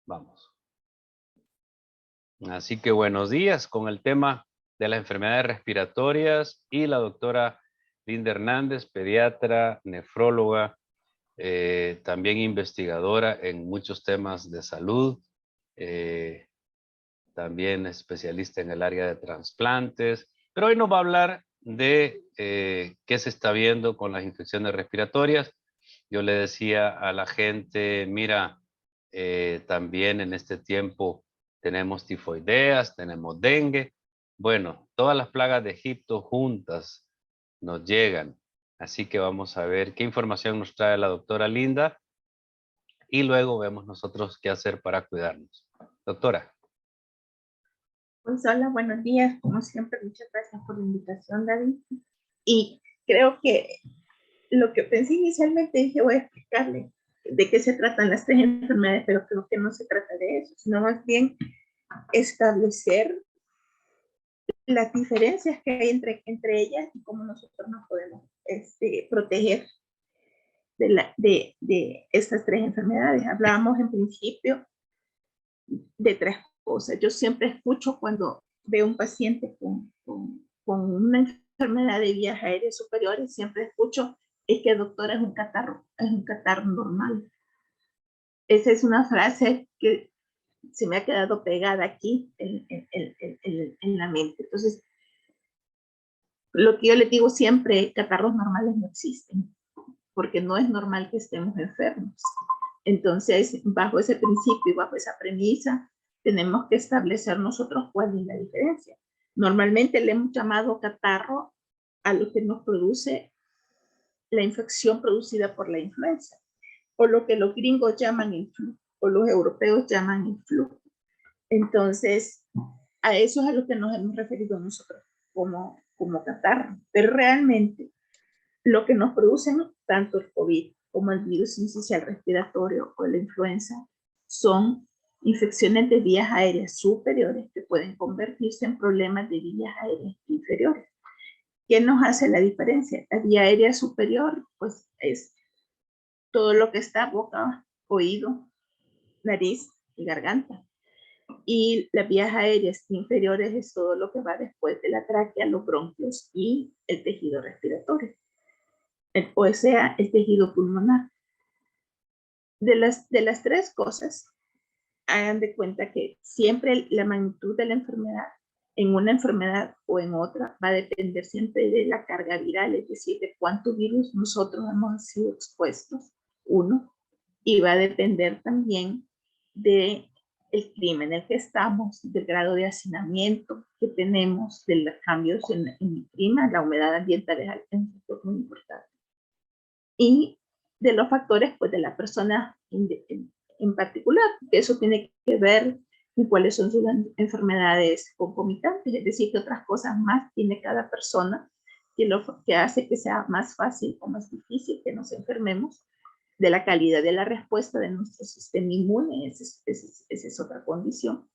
Vamos. Así que buenos días con el tema de las enfermedades respiratorias y la doctora Linda Hernández, pediatra, nefróloga, también investigadora en muchos temas de salud, también especialista en el área de trasplantes, pero hoy nos va a hablar de qué se está viendo con las infecciones respiratorias. Yo le decía a la gente, mira, también en este tiempo tenemos tifoideas, tenemos dengue. Bueno, todas las plagas de Egipto juntas nos llegan. Así que vamos a ver qué información nos trae la doctora Linda y luego vemos nosotros qué hacer para cuidarnos. Doctora. Pues hola, buenos días. Como siempre, muchas gracias por la invitación, David. Y creo que lo que pensé inicialmente dije, voy a explicarle de qué se tratan las tres enfermedades, pero creo que no se trata de eso, sino más bien establecer las diferencias que hay entre ellas y cómo nosotros nos podemos proteger de estas tres enfermedades. Hablábamos en principio de tres cosas. Yo siempre escucho cuando veo un paciente con una enfermedad de vías aéreas superiores, siempre escucho, es que doctora, es un catarro normal. Esa es una frase que se me ha quedado pegada aquí en la mente. Entonces, lo que yo les digo siempre, catarros normales no existen, porque no es normal que estemos enfermos. Entonces, bajo ese principio y bajo esa premisa, tenemos que establecer nosotros cuál es la diferencia. Normalmente le hemos llamado catarro a lo que nos produce la infección producida por la influenza, o lo que los gringos llaman el flu, o los europeos llaman el flu. Entonces, a eso es a lo que nos hemos referido nosotros como catarro. Pero realmente, lo que nos producen tanto el COVID como el virus sincicial respiratorio o la influenza son infecciones de vías aéreas superiores que pueden convertirse en problemas de vías aéreas inferiores. ¿Qué nos hace la diferencia? La vía aérea superior, pues es todo lo que está boca, oído, nariz y garganta. Y las vías aéreas inferiores es todo lo que va después de la tráquea, los bronquios y el tejido respiratorio, o sea, el tejido pulmonar. De las tres cosas, hagan de cuenta que siempre la magnitud de la enfermedad en una enfermedad o en otra va a depender siempre de la carga viral, es decir, de cuánto virus nosotros hemos sido expuestos, uno, y va a depender también de el clima en el que estamos, del grado de hacinamiento que tenemos, de los cambios en el clima, la humedad ambiental es un factor muy importante. Y de los factores pues, de la persona en particular, que eso tiene que ver con cuáles son sus enfermedades concomitantes, es decir, que otras cosas más tiene cada persona que hace que sea más fácil o más difícil que nos enfermemos, de la calidad de la respuesta de nuestro sistema inmune, esa es otra condición.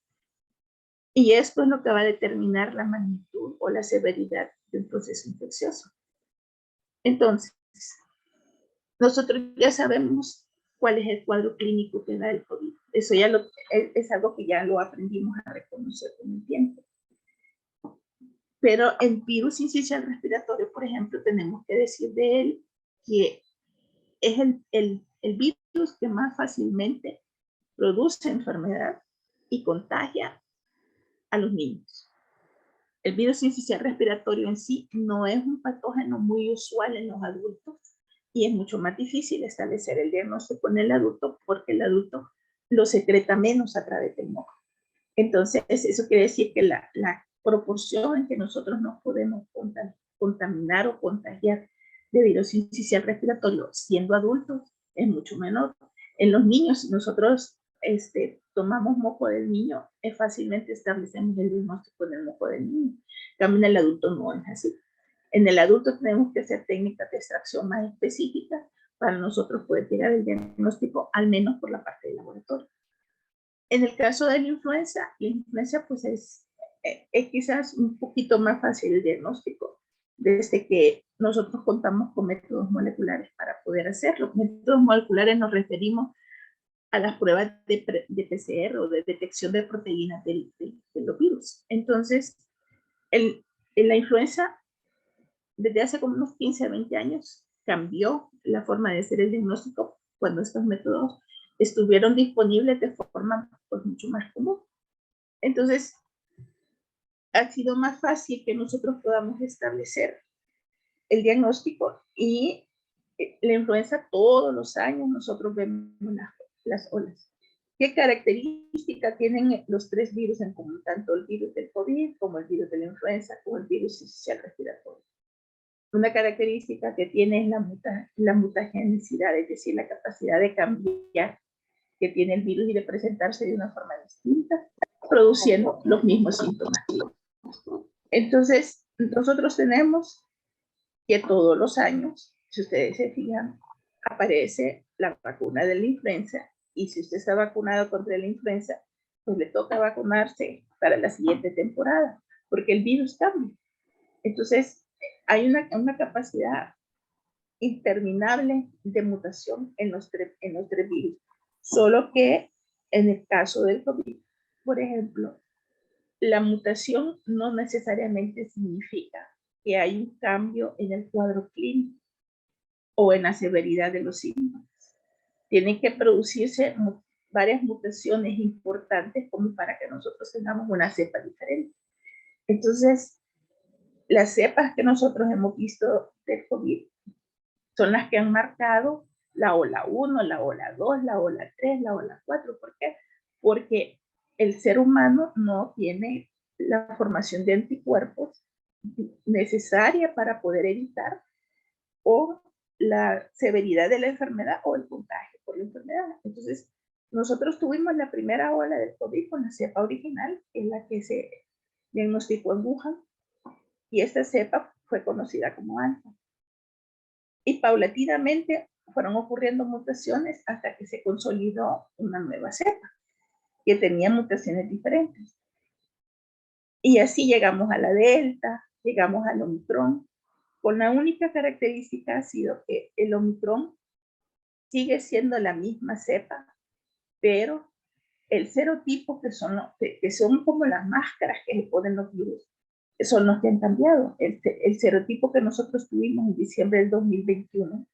Y esto es lo que va a determinar la magnitud o la severidad de un proceso infeccioso. Entonces, nosotros ya sabemos cuál es el cuadro clínico que da el COVID. Eso ya es algo que ya lo aprendimos a reconocer con el tiempo. Pero el virus sincicial respiratorio, por ejemplo, tenemos que decir de él que es el virus que más fácilmente produce enfermedad y contagia a los niños. El virus sincicial respiratorio en sí no es un patógeno muy usual en los adultos y es mucho más difícil establecer el diagnóstico en el adulto porque el adulto lo secreta menos a través del moco. Entonces, eso quiere decir que la proporción en que nosotros nos podemos contaminar o contagiar de virus sincicial respiratorio siendo adultos es mucho menor. En los niños, si nosotros tomamos moco del niño, fácilmente establecemos el diagnóstico en el moco del niño. También el adulto no es así. En el adulto tenemos que hacer técnicas de extracción más específicas para nosotros poder llegar al diagnóstico, al menos por la parte del laboratorio. En el caso de la influenza pues es quizás un poquito más fácil el diagnóstico, desde que nosotros contamos con métodos moleculares para poder hacerlo. Métodos moleculares nos referimos a las pruebas de PCR o de detección de proteínas de los virus. Entonces, en la influenza, desde hace como unos 15 a 20 años, cambió la forma de hacer el diagnóstico cuando estos métodos estuvieron disponibles de forma pues, mucho más común. Entonces, ha sido más fácil que nosotros podamos establecer el diagnóstico y la influenza todos los años nosotros vemos las olas. ¿Qué características tienen los tres virus en común? Tanto el virus del COVID como el virus de la influenza como el virus sincicial respiratorio. Una característica que tiene es la mutagenicidad, es decir, la capacidad de cambiar que tiene el virus y de presentarse de una forma distinta, produciendo los mismos síntomas. Entonces, nosotros tenemos que todos los años, si ustedes se fijan, aparece la vacuna de la influenza, y si usted está vacunado contra la influenza, pues le toca vacunarse para la siguiente temporada, porque el virus cambia. Entonces, hay una capacidad interminable de mutación en los tres virus. Solo que en el caso del COVID, por ejemplo, la mutación no necesariamente significa que hay un cambio en el cuadro clínico o en la severidad de los síntomas. Tienen que producirse varias mutaciones importantes como para que nosotros tengamos una cepa diferente. Entonces, las cepas que nosotros hemos visto del COVID son las que han marcado la ola 1, la ola 2, la ola 3, la ola 4. ¿Por qué? Porque el ser humano no tiene la formación de anticuerpos necesaria para poder evitar o la severidad de la enfermedad o el contagio por la enfermedad. Entonces, nosotros tuvimos la primera ola del COVID con la cepa original, que es la que se diagnosticó en Wuhan, y esta cepa fue conocida como alfa. Y paulatinamente fueron ocurriendo mutaciones hasta que se consolidó una nueva cepa que tenía mutaciones diferentes. Y así llegamos a la Delta, llegamos al Omicron, con la única característica ha sido que el Omicron sigue siendo la misma cepa, pero el serotipo, que son como las máscaras que se ponen los virus, son los que han cambiado. El serotipo que nosotros tuvimos en diciembre del 2021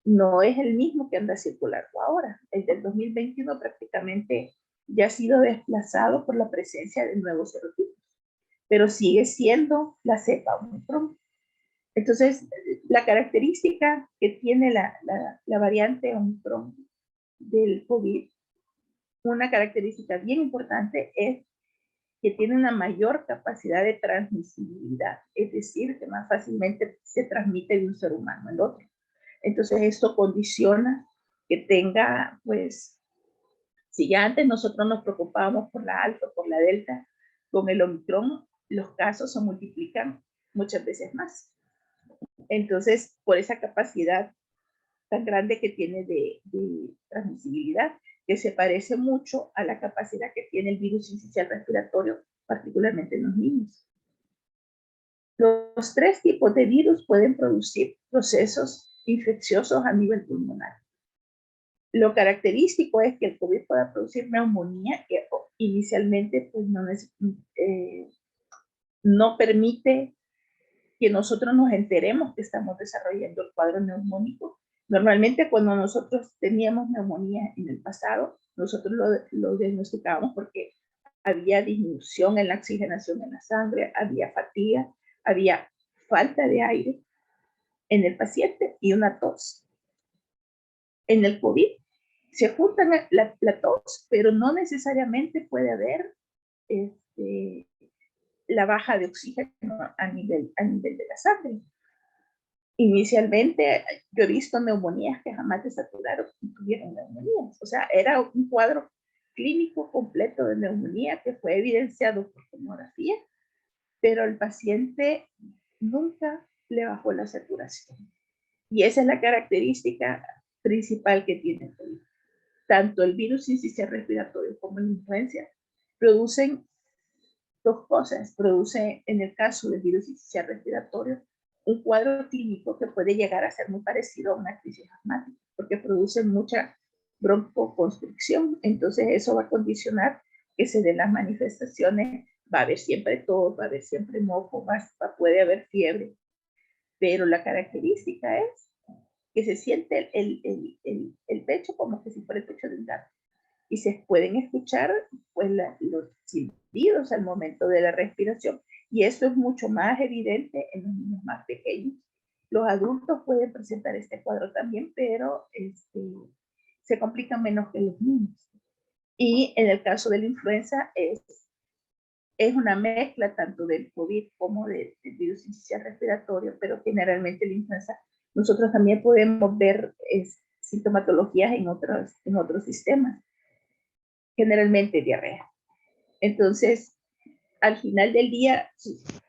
no es el mismo que anda circulando ahora. El del 2021 prácticamente ya ha sido desplazado por la presencia de nuevos serotipos, pero sigue siendo la cepa Omicron. Entonces, la característica que tiene la variante Omicron del COVID, una característica bien importante es que tiene una mayor capacidad de transmisibilidad, es decir, que más fácilmente se transmite de un ser humano al otro. Entonces, esto condiciona que tenga, pues, si ya antes nosotros nos preocupábamos por la alfa, por la delta, con el Omicron los casos se multiplican muchas veces más. Entonces, por esa capacidad tan grande que tiene de transmisibilidad, que se parece mucho a la capacidad que tiene el virus sincicial respiratorio, particularmente en los niños. Los tres tipos de virus pueden producir procesos infecciosos a nivel pulmonar. Lo característico es que el COVID pueda producir neumonía, que inicialmente pues, no permite que nosotros nos enteremos que estamos desarrollando el cuadro neumónico. Normalmente cuando nosotros teníamos neumonía en el pasado, nosotros lo diagnosticábamos porque había disminución en la oxigenación en la sangre, había fatiga, había falta de aire en el paciente y una tos. En el COVID se juntan la tos, pero no necesariamente puede haber la baja de oxígeno a nivel de la sangre. Inicialmente yo he visto neumonías que jamás desaturaron y tuvieron neumonías. O sea, era un cuadro clínico completo de neumonía que fue evidenciado por tomografía, pero el paciente nunca le bajó la saturación. Y esa es la característica principal que tiene el COVID. Tanto el virus sincicial respiratorio como la influenza producen dos cosas. Produce, en el caso del virus sincicial respiratorio, un cuadro clínico que puede llegar a ser muy parecido a una crisis asmática, porque produce mucha broncoconstricción. Entonces eso va a condicionar que se den las manifestaciones. Va a haber siempre tos, va a haber siempre moco, puede haber fiebre, pero la característica es que se siente el pecho como que si fuera el pecho de un gato. Y se pueden escuchar pues, los silbidos al momento de la respiración. Y esto es mucho más evidente en los niños más pequeños. Los adultos pueden presentar este cuadro también, pero se complica menos que los niños. Y en el caso de la influenza es una mezcla tanto del COVID como del virus sincicial respiratorio, pero generalmente la influenza nosotros también podemos ver sintomatologías en otros sistemas, generalmente diarrea. Entonces, al final del día,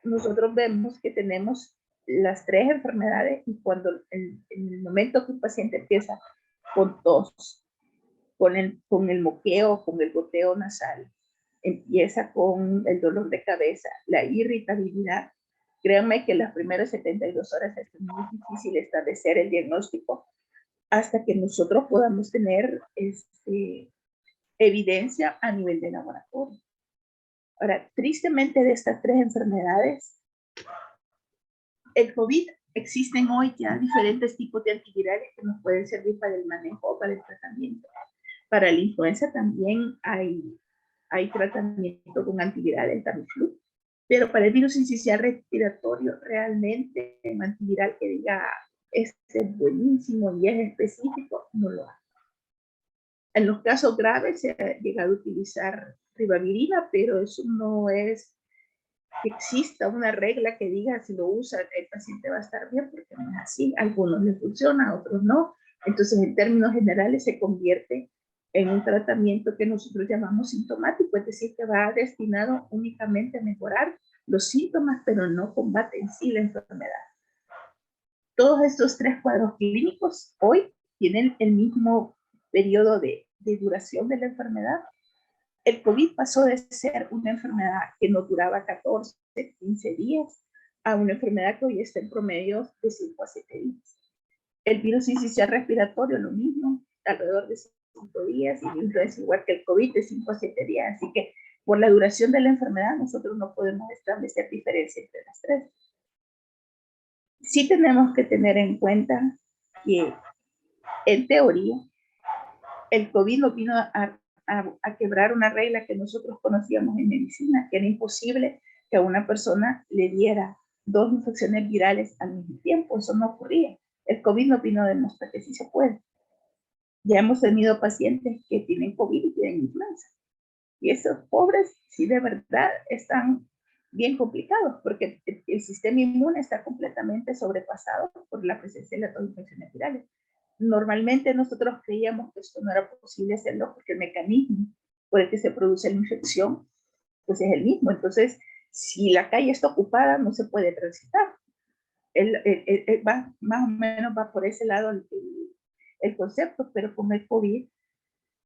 nosotros vemos que tenemos las tres enfermedades y cuando en el momento que el paciente empieza con tos, con el moqueo, con el goteo nasal, empieza con el dolor de cabeza, la irritabilidad. Créanme que las primeras 72 horas es muy difícil establecer el diagnóstico hasta que nosotros podamos tener evidencia a nivel de laboratorio. Ahora, tristemente de estas tres enfermedades, el COVID, existen hoy ya diferentes tipos de antivirales que nos pueden servir para el manejo o para el tratamiento. Para la influenza también hay tratamiento con antivirales, Tamiflu, pero para el virus sincicial respiratorio, realmente un antiviral que diga este es buenísimo y es específico, no lo hay. En los casos graves se ha llegado a utilizar ribavirina, pero eso no es que exista una regla que diga si lo usa el paciente va a estar bien, porque no es así. A algunos les funciona, a otros no. Entonces, en términos generales, se convierte en un tratamiento que nosotros llamamos sintomático, es decir, que va destinado únicamente a mejorar los síntomas, pero no combate en sí la enfermedad. Todos estos tres cuadros clínicos hoy tienen el mismo periodo de duración de la enfermedad. El COVID pasó de ser una enfermedad que no duraba 14, 15 días a una enfermedad que hoy está en promedio de 5 a 7 días. El virus sincicial respiratorio, lo mismo, alrededor de 5 días, y la influenza igual que el COVID de 5 a 7 días. Así que por la duración de la enfermedad nosotros no podemos establecer diferencia entre las tres. Sí tenemos que tener en cuenta que en teoría el COVID nos vino a quebrar una regla que nosotros conocíamos en medicina, que era imposible que a una persona le diera 2 infecciones virales al mismo tiempo. Eso no ocurría. El COVID nos vino a demostrar que sí se puede. Ya hemos tenido pacientes que tienen COVID y tienen influenza. Y esos pobres, sí, de verdad, están bien complicados, porque el sistema inmune está completamente sobrepasado por la presencia de las 2 infecciones virales. Normalmente nosotros creíamos que esto no era posible hacerlo porque el mecanismo por el que se produce la infección pues es el mismo. Entonces, si la calle está ocupada, no se puede transitar. Más o menos va por ese lado el concepto, pero con el COVID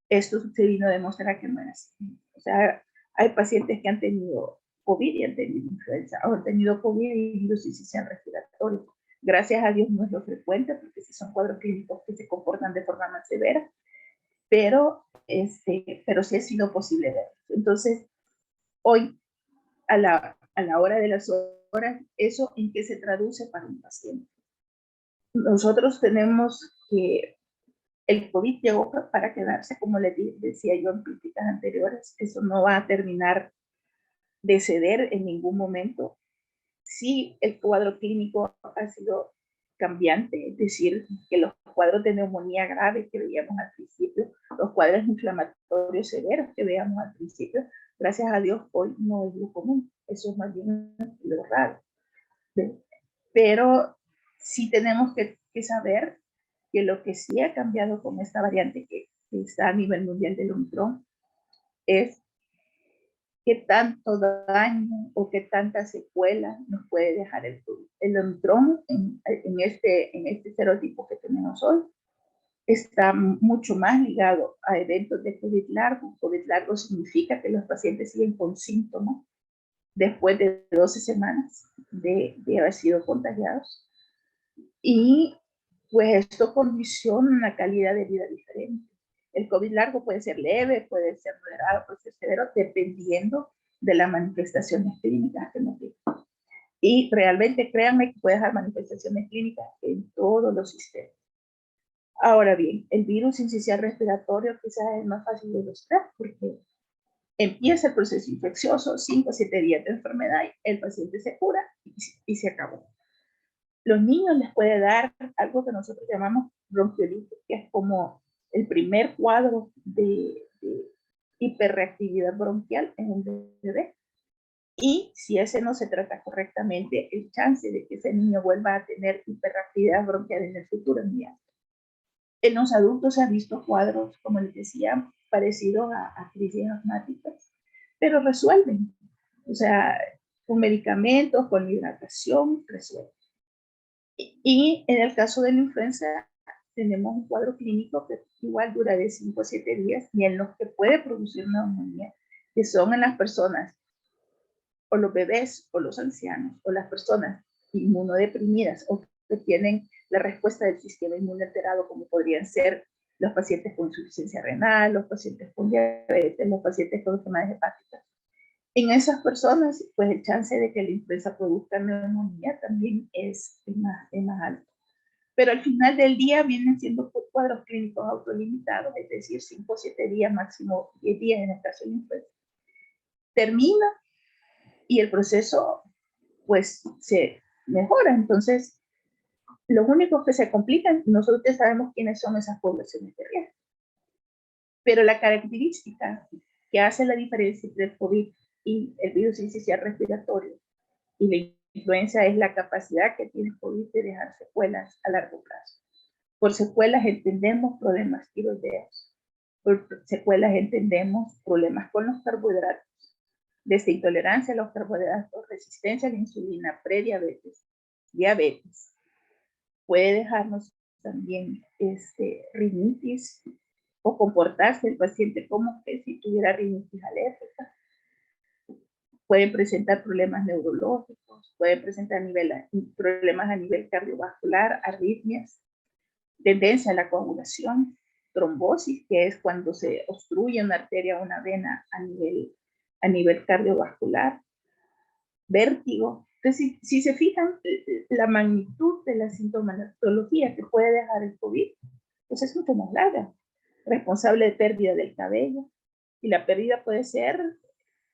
esto se vino a demostrar que no es así. O sea, hay pacientes que han tenido COVID y han tenido influenza, o han tenido COVID y virus sincicial respiratorio. Gracias a Dios no es lo frecuente, porque sí son cuadros clínicos que se comportan de forma más severa, pero sí ha sido posible ver. Entonces, hoy, a la hora de las horas, ¿eso en qué se traduce para un paciente? Nosotros tenemos que el COVID llegó para quedarse, como les decía yo en pláticas anteriores. Eso no va a terminar de ceder en ningún momento. Sí, el cuadro clínico ha sido cambiante, es decir, que los cuadros de neumonía grave que veíamos al principio, los cuadros inflamatorios severos que veíamos al principio, gracias a Dios hoy no es lo común. Eso es más bien lo raro. Pero sí tenemos que saber que lo que sí ha cambiado con esta variante que está a nivel mundial del Omicron es qué tanto daño o qué tanta secuela nos puede dejar el COVID. El Omicron en este serotipo que tenemos hoy está mucho más ligado a eventos de COVID largo. COVID largo significa que los pacientes siguen con síntomas después de 12 semanas de haber sido contagiados. Y pues esto condiciona una calidad de vida diferente. El COVID largo puede ser leve, puede ser moderado, puede ser severo, dependiendo de las manifestaciones clínicas que nos digan. Y realmente créanme que puede dejar manifestaciones clínicas en todos los sistemas. Ahora bien, el virus sincicial respiratorio quizás es más fácil de ilustrar porque empieza el proceso infeccioso, 5 o 7 días de enfermedad, el paciente se cura y se acabó. Los niños les puede dar algo que nosotros llamamos bronquiolitis, que es como el primer cuadro de hiperreactividad bronquial en un bebé. Y si ese no se trata correctamente, el chance de que ese niño vuelva a tener hiperreactividad bronquial en el futuro es muy alto. En los adultos se han visto cuadros, como les decía, parecidos a crisis asmáticas, pero resuelven. O sea, con medicamentos, con hidratación, resuelven. Y en el caso de la influenza, tenemos un cuadro clínico que igual dura de 5 a 7 días y en los que puede producir una neumonía, que son en las personas, o los bebés, o los ancianos, o las personas inmunodeprimidas, o que tienen la respuesta del sistema inmune alterado, como podrían ser los pacientes con insuficiencia renal, los pacientes con diabetes, los pacientes con enfermedades hepáticas. En esas personas, pues el chance de que la influenza produzca neumonía también es más alto. Pero al final del día vienen siendo cuadros clínicos autolimitados, es decir, 5 o 7 días, máximo 10 días en el caso de la influenza. Termina y el proceso pues se mejora. Entonces, los únicos que se complican, nosotros ya sabemos quiénes son esas poblaciones de riesgo. Pero la característica que hace la diferencia entre el COVID y el virus sincicial respiratorio y la influenza es la capacidad que tiene el COVID de dejar secuelas a largo plazo. Por secuelas entendemos problemas tiroideos, por secuelas entendemos problemas con los carbohidratos, desde intolerancia a los carbohidratos, resistencia a la insulina, prediabetes, diabetes. Puede dejarnos también rinitis o comportarse el paciente como que si tuviera rinitis alérgica. Pueden presentar problemas neurológicos, pueden presentar problemas a nivel cardiovascular, arritmias, tendencia a la coagulación, trombosis, que es cuando se obstruye una arteria o una vena a nivel cardiovascular, vértigo. Entonces, si se fijan, la magnitud de la sintomatología que puede dejar el COVID, pues es mucho más larga. Responsable de pérdida del cabello, y la pérdida puede ser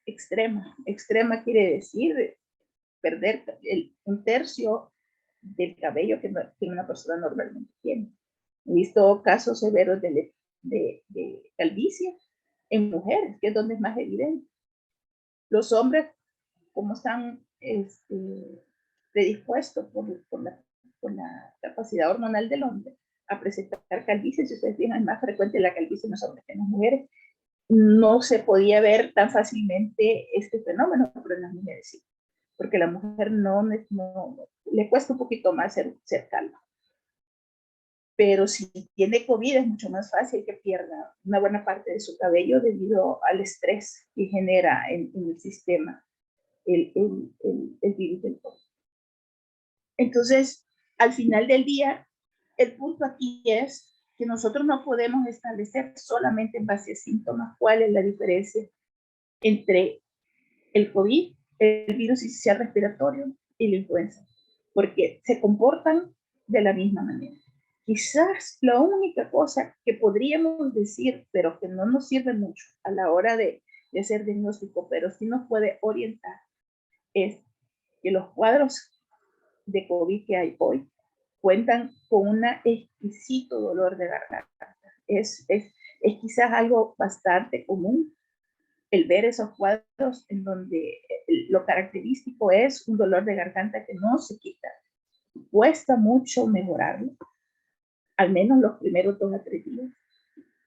extrema. Extrema quiere decir perder un tercio del cabello que una persona normalmente tiene. He visto casos severos de calvicie en mujeres, que es donde es más evidente. Los hombres, como están predispuestos por la capacidad hormonal del hombre a presentar calvicie, si ustedes fijan, es más frecuente la calvicie en los hombres que en las mujeres. No se podía ver tan fácilmente este fenómeno, pero en las mujeres sí, porque a la mujer no le cuesta un poquito más ser calva. Pero si tiene COVID es mucho más fácil que pierda una buena parte de su cabello debido al estrés que genera en el sistema el virus del COVID. Entonces, al final del día, el punto aquí es que nosotros no podemos establecer solamente en base a síntomas cuál es la diferencia entre el COVID, el virus sincicial respiratorio y la influenza, porque se comportan de la misma manera. Quizás la única cosa que podríamos decir, pero que no nos sirve mucho a la hora de hacer diagnóstico, pero sí nos puede orientar, es que los cuadros de COVID que hay hoy cuentan con un exquisito dolor de garganta. Es quizás algo bastante común el ver esos cuadros en donde lo característico es un dolor de garganta que no se quita. Cuesta mucho mejorarlo, al menos los primeros 2 a 3 días.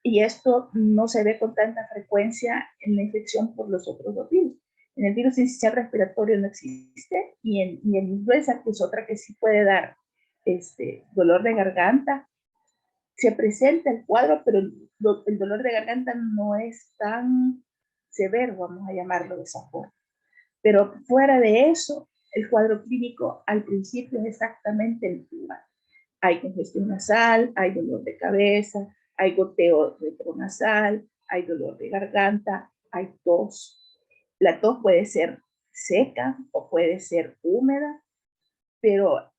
Y esto no se ve con tanta frecuencia en la infección por los otros 2 virus. En el virus sincicial respiratorio no existe, y en influenza, que es otra que sí puede dar dolor de garganta, se presenta el cuadro, pero el dolor de garganta no es tan severo, vamos a llamarlo de esa forma. Pero fuera de eso, el cuadro clínico al principio es exactamente el igual. Hay congestión nasal, hay dolor de cabeza, hay goteo retronasal, hay dolor de garganta, hay tos. La tos puede ser seca o puede ser húmeda, pero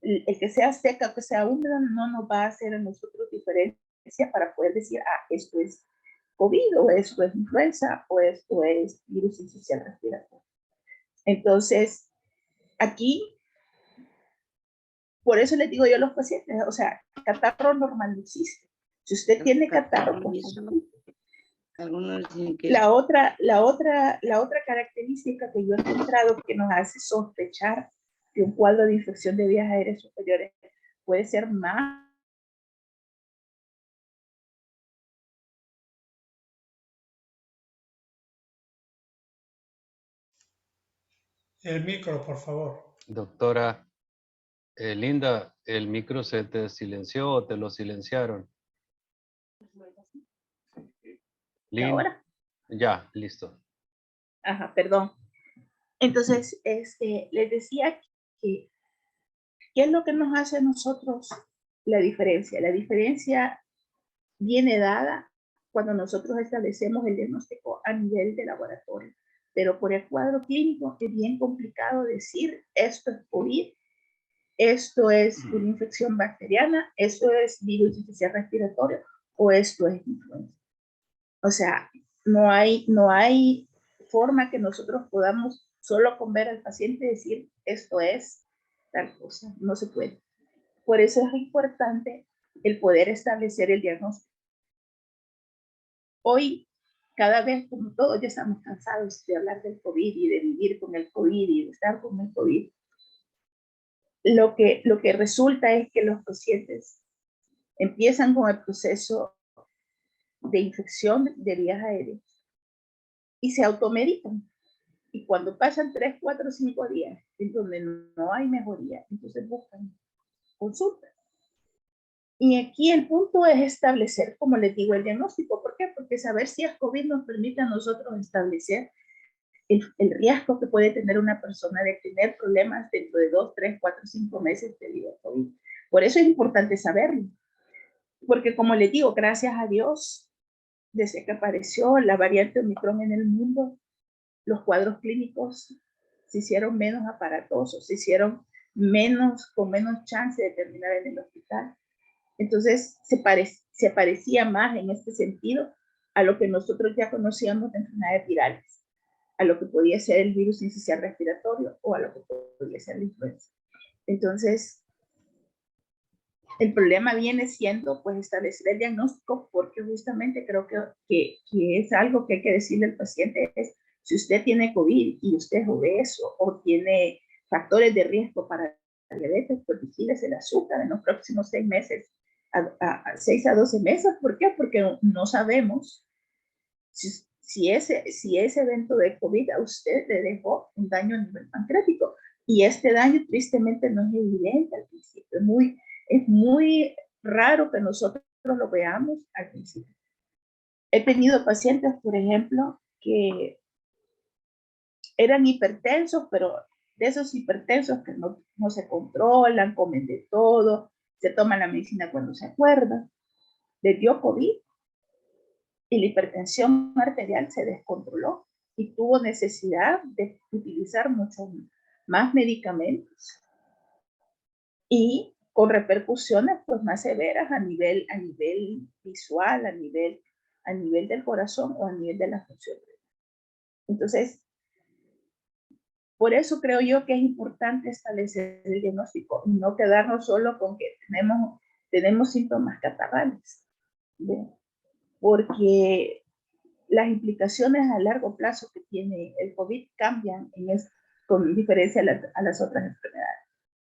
el que sea seca o que sea húmeda no nos va a hacer a nosotros diferencia para poder decir, esto es COVID, o esto es influenza, o esto es virus sincicial respiratorio. Entonces, aquí, por eso les digo yo a los pacientes, o sea, catarro normal no existe. Si usted tiene catarro, pues, la otra característica que yo he encontrado que nos hace sospechar que un cuadro de infección de vías aéreas superiores puede ser más. El micro, por favor. Doctora Linda, ¿el micro se te silenció o te lo silenciaron? ¿Y ahora? Ya, listo. Ajá, perdón. Entonces, les decía que ¿qué es lo que nos hace a nosotros la diferencia? La diferencia viene dada cuando nosotros establecemos el diagnóstico a nivel de laboratorio. Pero por el cuadro clínico es bien complicado decir esto es COVID, esto es una infección bacteriana, esto es virus sincicial respiratorio o esto es influenza. O sea, no hay forma que nosotros podamos solo con ver al paciente decir esto es tal cosa, no se puede. Por eso es importante el poder establecer el diagnóstico. Hoy, cada vez como todos ya estamos cansados de hablar del COVID y de vivir con el COVID y de estar con el COVID, lo que resulta es que los pacientes empiezan con el proceso de infección de vías aéreas y se automedican. Y cuando pasan 3, 4, 5 días en donde no hay mejoría, entonces buscan consulta. Y aquí el punto es establecer, como les digo, el diagnóstico. ¿Por qué? Porque saber si es COVID nos permite a nosotros establecer el riesgo que puede tener una persona de tener problemas dentro de 2, 3, 4, 5 meses debido a COVID. Por eso es importante saberlo. Porque como les digo, gracias a Dios, desde que apareció la variante Omicron en el mundo, los cuadros clínicos se hicieron menos aparatosos, se hicieron con menos chance de terminar en el hospital. Entonces se parecía más en este sentido a lo que nosotros ya conocíamos de enfermedades virales, a lo que podía ser el virus sincicial respiratorio o a lo que podía ser la influenza. Entonces, el problema viene siendo pues establecer el diagnóstico, porque justamente creo que es algo que hay que decirle al paciente, es si usted tiene COVID y usted es obeso o tiene factores de riesgo para diabetes, pues vigílese el azúcar en los próximos 6 meses, 6 a 12 meses. ¿Por qué? Porque no sabemos si ese evento de COVID a usted le dejó un daño a nivel pancreático. Y este daño tristemente no es evidente al principio, es muy raro que nosotros lo veamos al principio. He tenido pacientes, por ejemplo, que eran hipertensos, pero de esos hipertensos que no se controlan, comen de todo, se toman la medicina cuando se acuerdan, les dio COVID y la hipertensión arterial se descontroló y tuvo necesidad de utilizar muchos más medicamentos y con repercusiones pues más severas a nivel visual, a nivel del corazón o a nivel de la función. Entonces, por eso creo yo que es importante establecer el diagnóstico y no quedarnos solo con que tenemos síntomas catarrales, ¿sí? Porque las implicaciones a largo plazo que tiene el COVID cambian con diferencia a las otras enfermedades.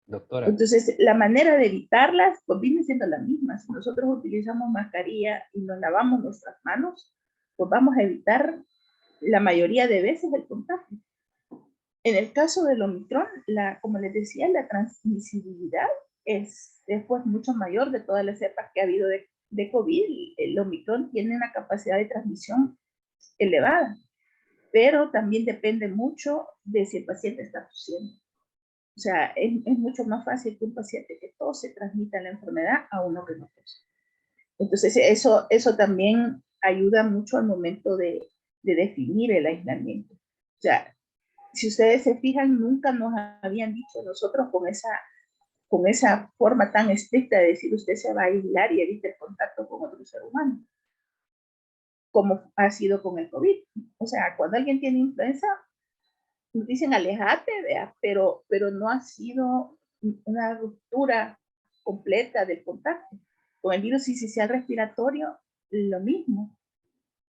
Doctora. Entonces, la manera de evitarlas pues viene siendo la misma. Si nosotros utilizamos mascarilla y nos lavamos nuestras manos, pues vamos a evitar la mayoría de veces el contagio. En el caso del Omicron, como les decía, la transmisibilidad es pues mucho mayor de todas las cepas que ha habido de COVID. El Omicron tiene una capacidad de transmisión elevada, pero también depende mucho de si el paciente está tosiendo. O sea, es mucho más fácil que un paciente que tose transmita la enfermedad a uno que no tose. Entonces, eso también ayuda mucho al momento de definir el aislamiento. O sea, si ustedes se fijan, nunca nos habían dicho nosotros con esa forma tan estricta de decir usted se va a aislar y evite el contacto con otro ser humano, como ha sido con el COVID. O sea, cuando alguien tiene influenza, nos dicen alejate, ¿vea? Pero no ha sido una ruptura completa del contacto. Con el virus sincicial respiratorio, lo mismo,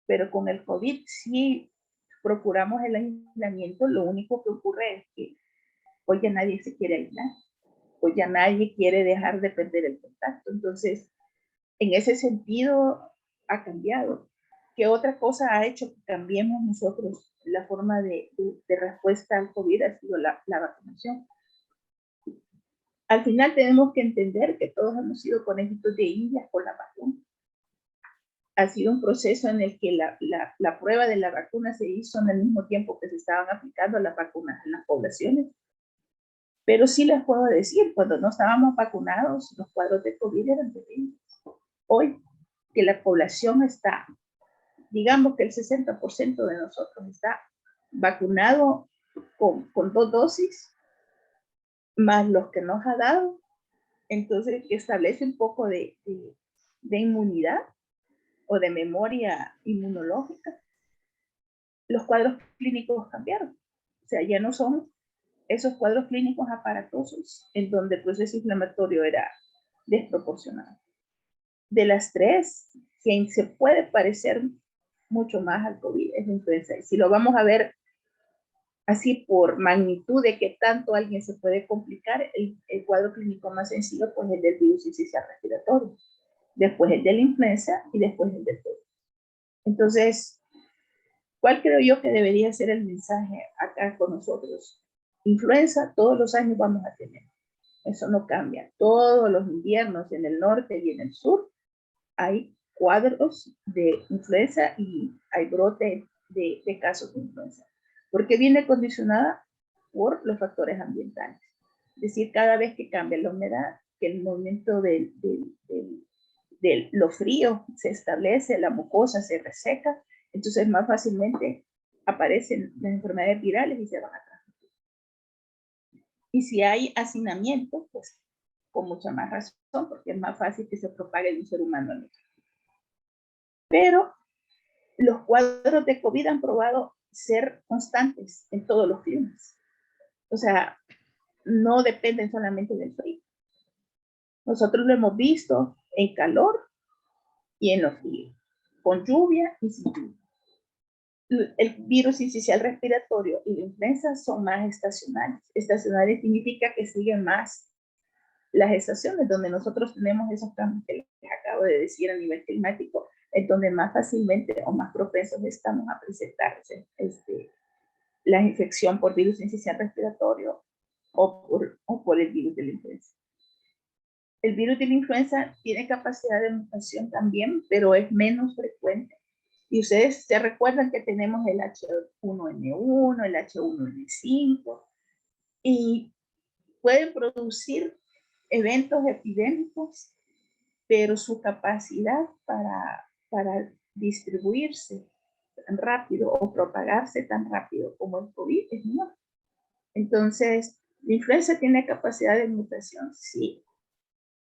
pero con el COVID sí procuramos el aislamiento. Lo único que ocurre es que hoy ya nadie se quiere aislar, hoy ya nadie quiere dejar de perder el contacto. Entonces, en ese sentido, ha cambiado. ¿Qué otra cosa ha hecho que cambiemos nosotros la forma de respuesta al COVID? Ha sido la vacunación. Al final tenemos que entender que todos hemos sido conejitos de indias con la vacuna. Ha sido un proceso en el que la prueba de la vacuna se hizo en el mismo tiempo que se estaban aplicando las vacunas en las poblaciones. Pero sí les puedo decir, cuando no estábamos vacunados, los cuadros de COVID eran terribles. Hoy que la población está, digamos que el 60% de nosotros está vacunado con 2 dosis, más los que nos ha dado, entonces establece un poco de inmunidad o de memoria inmunológica. Los cuadros clínicos cambiaron. O sea, ya no son esos cuadros clínicos aparatosos en donde el proceso inflamatorio era desproporcionado. De las 3, quien se puede parecer mucho más al COVID es la influenza. Y si lo vamos a ver así por magnitud de que tanto alguien se puede complicar, el cuadro clínico más sencillo pues es el del virus sincicial respiratorio, después el de la influenza y después el del COVID. Entonces, ¿cuál creo yo que debería ser el mensaje acá con nosotros? Influenza todos los años vamos a tener. Eso no cambia. Todos los inviernos en el norte y en el sur hay cuadros de influenza y hay brote de casos de influenza. Porque viene condicionada por los factores ambientales. Es decir, cada vez que cambia la humedad, que el movimiento de lo frío se establece, la mucosa se reseca, entonces más fácilmente aparecen las enfermedades virales y se van a transmitir. Y si hay hacinamiento, pues con mucha más razón, porque es más fácil que se propague de un ser humano al otro. Pero los cuadros de COVID han probado ser constantes en todos los climas. O sea, no dependen solamente del frío. Nosotros lo hemos visto en calor y en lo frío, con lluvia y sin lluvia. El virus sincicial respiratorio y la influenza son más estacionales. Estacionales significa que siguen más las estaciones, donde nosotros tenemos esos cambios que les acabo de decir a nivel climático, en donde más fácilmente o más propensos estamos a presentar la infección por virus sincicial respiratorio o por el virus de la influenza. El virus de la influenza tiene capacidad de mutación también, pero es menos frecuente. Y ustedes se recuerdan que tenemos el H1N1, el H1N5, y pueden producir eventos epidémicos, pero su capacidad para distribuirse tan rápido o propagarse tan rápido como el COVID es menor. Entonces, la influenza tiene capacidad de mutación, sí,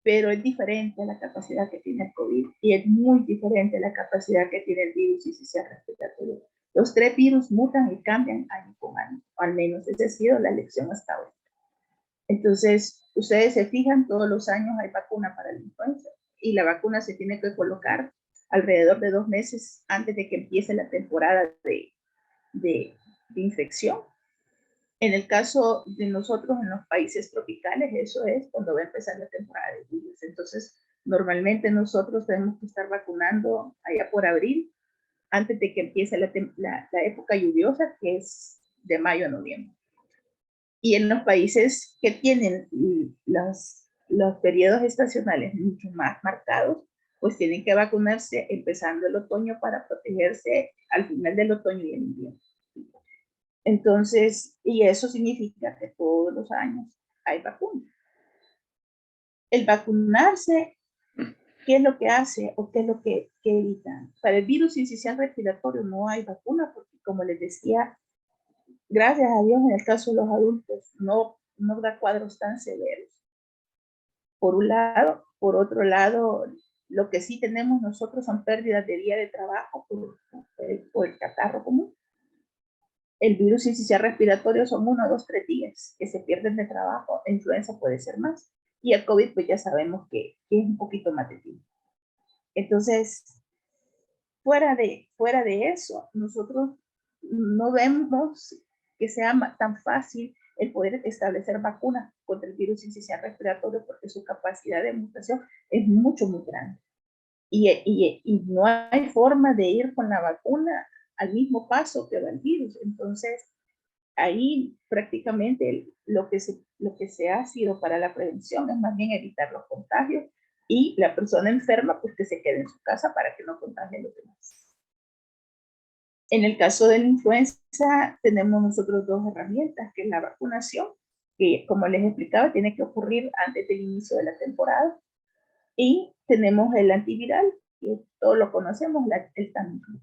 pero es diferente a la capacidad que tiene el COVID y es muy diferente a la capacidad que tiene el virus sincicial respiratorio. Los 3 virus mutan y cambian año con año, o al menos esa ha sido la lección hasta ahora. Entonces, ustedes se fijan, todos los años hay vacuna para la influenza y la vacuna se tiene que colocar alrededor de 2 meses antes de que empiece la temporada de infección. En el caso de nosotros en los países tropicales, eso es cuando va a empezar la temporada de lluvias. Entonces, normalmente nosotros tenemos que estar vacunando allá por abril, antes de que empiece la época lluviosa, que es de mayo a noviembre. Y en los países que tienen los periodos estacionales mucho más marcados, pues tienen que vacunarse empezando el otoño para protegerse al final del otoño y el invierno. Entonces, y eso significa que todos los años hay vacuna. El vacunarse ¿qué es lo que hace o qué es lo que evita? Para el virus sincicial respiratorio no hay vacuna, porque como les decía, gracias a Dios en el caso de los adultos no da cuadros tan severos. Por un lado, por otro lado, lo que sí tenemos nosotros son pérdidas de día de trabajo por el catarro común. El virus sincicial respiratorio son 1, 2, 3 días que se pierden de trabajo. La influenza puede ser más. Y el COVID, pues ya sabemos que es un poquito más de tiempo. Entonces, fuera de eso, nosotros no vemos que sea tan fácil el poder establecer vacunas contra el virus sincicial respiratorio, porque su capacidad de mutación es muy grande. Y no hay forma de ir con la vacuna al mismo paso que va el virus. Entonces, ahí prácticamente lo que se ha sido para la prevención es más bien evitar los contagios, y la persona enferma pues que se quede en su casa para que no contagie a los demás. En el caso de la influenza tenemos nosotros 2 herramientas, que es la vacunación, que como les explicaba tiene que ocurrir antes del inicio de la temporada, y tenemos el antiviral, que todos lo conocemos, el Tamiflu.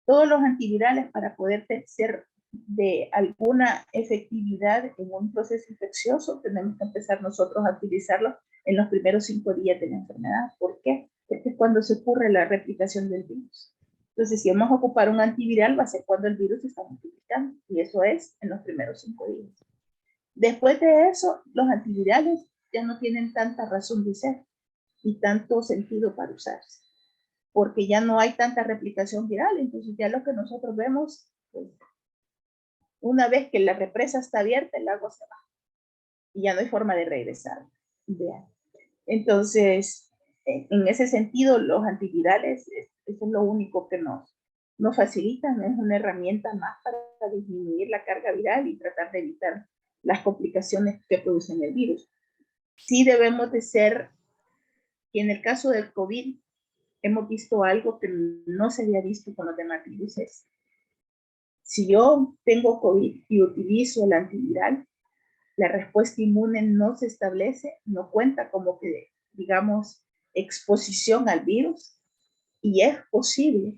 Todos los antivirales, para poder ser de alguna efectividad en un proceso infeccioso, tenemos que empezar nosotros a utilizarlos en los primeros 5 días de la enfermedad. ¿Por qué? Porque es cuando se ocurre la replicación del virus. Entonces, si vamos a ocupar un antiviral, va a ser cuando el virus se está multiplicando, y eso es en los primeros 5 días. Después de eso, los antivirales ya no tienen tanta razón de ser y tanto sentido para usarse, porque ya no hay tanta replicación viral. Entonces ya lo que nosotros vemos, pues, una vez que la represa está abierta, el agua se va y ya no hay forma de regresar. Vean. Entonces, en ese sentido, los antivirales, eso es lo único que nos facilitan, es una herramienta más para disminuir la carga viral y tratar de evitar las complicaciones que producen el virus. Sí debemos de ser, y en el caso del COVID, hemos visto algo que no se había visto con los demás virus. Si yo tengo COVID y utilizo el antiviral, la respuesta inmune no se establece, no cuenta como que, digamos, exposición al virus, y es posible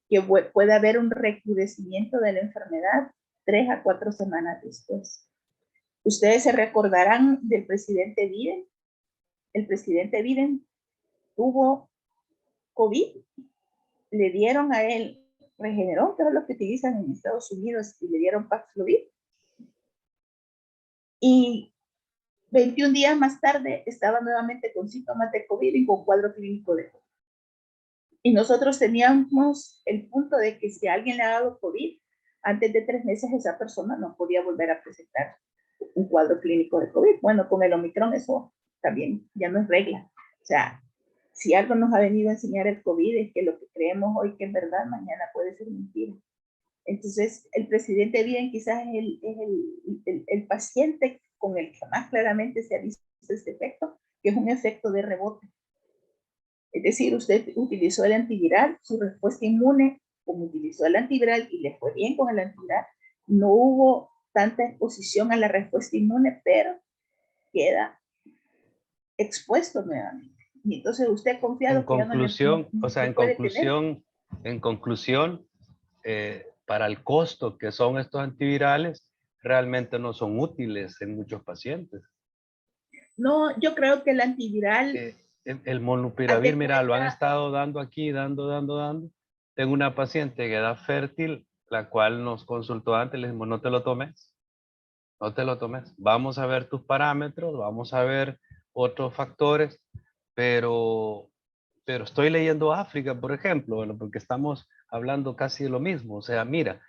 que pueda haber un recrudecimiento de la enfermedad 3 a 4 semanas después. Ustedes se recordarán del presidente Biden. El presidente Biden tuvo COVID, le dieron a él Regeneron, que es lo que utilizan en Estados Unidos, y le dieron Paxlovid. Y 21 días más tarde estaba nuevamente con síntomas de COVID y con cuadro clínico de COVID. Y nosotros teníamos el punto de que si a alguien le ha dado COVID, antes de 3 meses esa persona no podía volver a presentar un cuadro clínico de COVID. Bueno, con el Omicron eso también ya no es regla. O sea, si algo nos ha venido a enseñar el COVID es que lo que creemos hoy que es verdad, mañana puede ser mentira. Entonces, el presidente Biden quizás es el paciente con el que más claramente se ha visto este efecto, que es un efecto de rebote. Es decir, usted utilizó el antiviral, su respuesta inmune, como utilizó el antiviral y le fue bien con el antiviral, no hubo tanta exposición a la respuesta inmune, pero queda expuesto nuevamente. Y entonces usted confiado en que conclusión, ya no o sea, en conclusión, para el costo que son estos antivirales, realmente no son útiles en muchos pacientes. No, yo creo que el antiviral... El molnupiravir, mira, lo han estado dando aquí, dando. Tengo una paciente que edad fértil, la cual nos consultó antes, le dijimos, no te lo tomes. Vamos a ver tus parámetros, vamos a ver otros factores, pero estoy leyendo África, por ejemplo, bueno, porque estamos hablando casi de lo mismo. O sea, mira,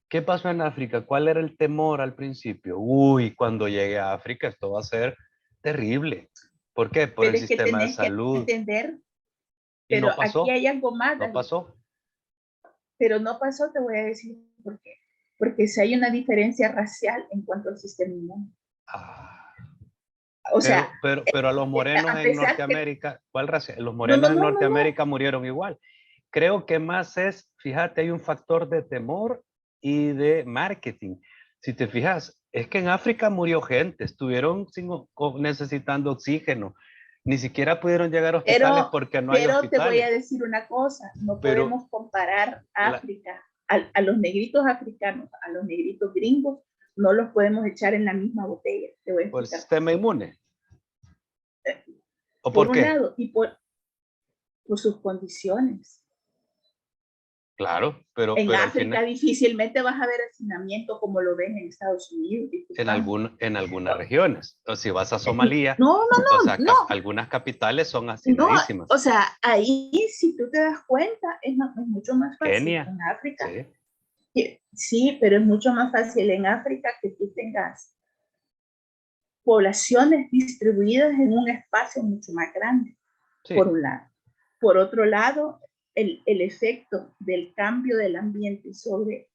¿qué pasó en África? ¿Cuál era el temor al principio? Uy, cuando llegue a África esto va a ser terrible. ¿Por qué? Por el sistema de salud. Que entender, y pero no pasó. aquí hay algo más. No pasó. Pero no pasó, te voy a decir por qué. Porque si hay una diferencia racial en cuanto al sistema inmune. O sea, pero a los morenos en Norteamérica, ¿cuál raza? Los morenos en Norteamérica murieron igual. Creo que más es, fíjate, hay un factor de temor y de marketing. Si te fijas, es que en África murió gente, estuvieron necesitando oxígeno. Ni siquiera pudieron llegar a hospitales porque no hay pero hospitales. te voy a decir una cosa, no podemos comparar África, a los negritos africanos, a los negritos gringos, no los podemos echar en la misma botella. Te voy a ¿Por el explicar. sistema inmune? ¿O por por un qué? lado, y por sus condiciones. Claro, pero En al África final, difícilmente vas a ver hacinamiento como lo ven en Estados Unidos. en algunas regiones. O si vas a Somalia, No, o sea, no. algunas capitales son No, hacinadísimas. o sea, ahí si tú te das cuenta es mucho más fácil Kenia, en África. sí. Sí, pero es mucho más fácil en África que tú tengas poblaciones distribuidas en un espacio mucho más grande, Sí. por un lado. Por otro lado, el efecto del cambio del ambiente sobre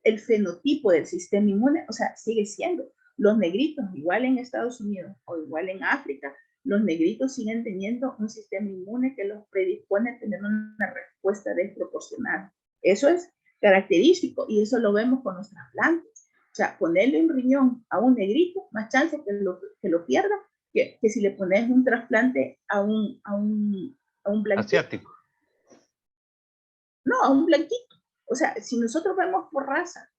el fenotipo del sistema inmune, o sea, sigue siendo. Los negritos, igual en Estados Unidos o igual en África, los negritos siguen teniendo un sistema inmune que los predispone a tener una respuesta desproporcionada. Eso es característico y eso lo vemos con nuestras plantas. O sea, ponerle un riñón a un negrito, más chance que lo pierda que si le pones un trasplante a un blanquito. Asiático. No, a un blanquito. O sea, si nosotros vemos por raza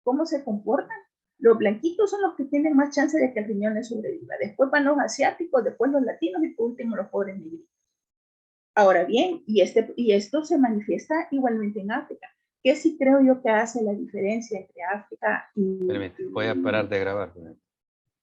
cómo se comportan, los blanquitos son los que tienen más chance de que el riñón les sobreviva. Después van los asiáticos, después los latinos y por último los pobres negritos. Ahora bien, y esto se manifiesta igualmente en África. ¿Qué sí creo yo que hace la diferencia entre África y... Permite, voy a parar de grabar.